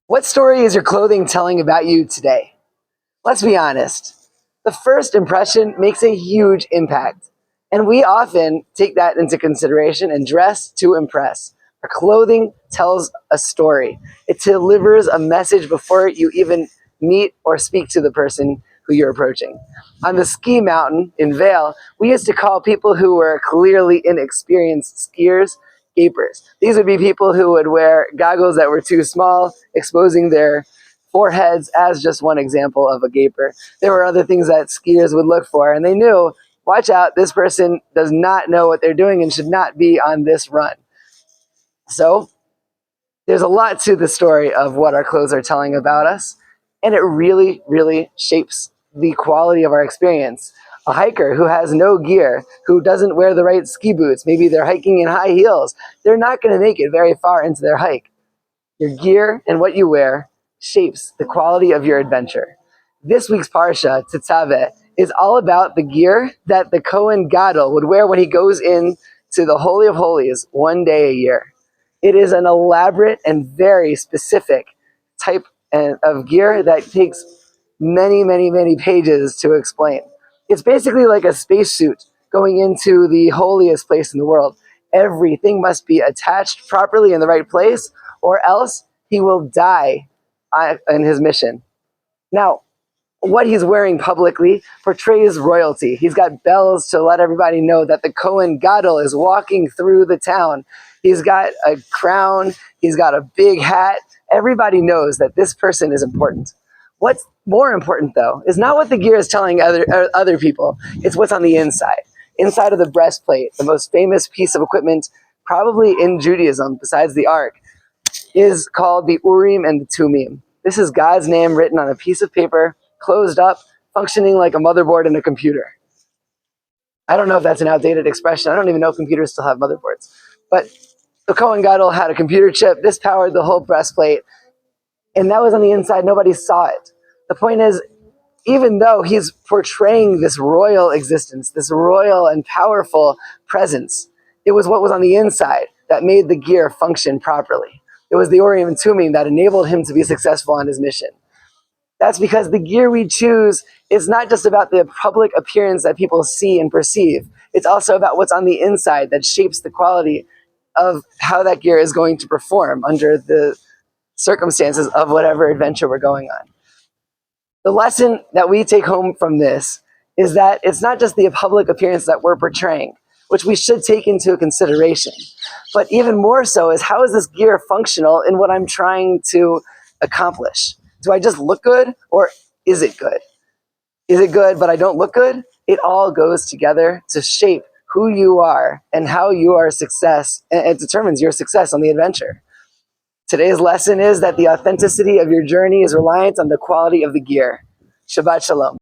What story is your clothing telling about you today? Let's be honest. The first impression makes a huge impact, and we often take that into consideration and dress to impress. Our clothing tells a story. It delivers a message before you even meet or speak to the person who you're approaching. On the ski mountain in Vail, we used to call people who were clearly inexperienced skiers gapers. These would be people who would wear goggles that were too small, exposing their foreheads as just one example of a gaper. There were other things that skiers would look for, and they knew, watch out, this person does not know what they're doing and should not be on this run. So there's a lot to the story of what our clothes are telling about us, and it really, really shapes the quality of our experience. A hiker who has no gear, who doesn't wear the right ski boots, maybe they're hiking in high heels, they're not going to make it very far into their hike. Your gear and what you wear shapes the quality of your adventure. This week's Parasha Tetzaveh is all about the gear that the Kohen Gadol would wear when he goes in to the Holy of Holies one day a year. It is an elaborate and very specific type of gear that takes many, many, many pages to explain. It's basically like a spacesuit going into the holiest place in the world. Everything must be attached properly in the right place, or else he will die in his mission. Now, what he's wearing publicly portrays royalty. He's got bells to let everybody know that the Kohen Gadol is walking through the town. He's got a crown. He's got a big hat. Everybody knows that this person is important. What's more important, though, is not what the gear is telling other people. It's what's on the inside. Inside of the breastplate, the most famous piece of equipment probably in Judaism, besides the Ark, is called the Urim and the Tumim. This is God's name written on a piece of paper, closed up, functioning like a motherboard in a computer. I don't know if that's an outdated expression. I don't even know if computers still have motherboards. But the Kohen Gadol had a computer chip. This powered the whole breastplate. And that was on the inside. Nobody saw it. The point is, even though he's portraying this royal existence, this royal and powerful presence, it was what was on the inside that made the gear function properly. It was the Urim and Tumim that enabled him to be successful on his mission. That's because the gear we choose is not just about the public appearance that people see and perceive. It's also about what's on the inside that shapes the quality of how that gear is going to perform under the circumstances of whatever adventure we're going on. The lesson that we take home from this is that it's not just the public appearance that we're portraying, which we should take into consideration, but even more so is, how is this gear functional in what I'm trying to accomplish? Do I just look good, or is it good? Is it good but I don't look good? It all goes together to shape who you are and how you are success, and it determines your success on the adventure. Today's lesson is that the authenticity of your journey is reliant on the quality of the gear. Shabbat Shalom.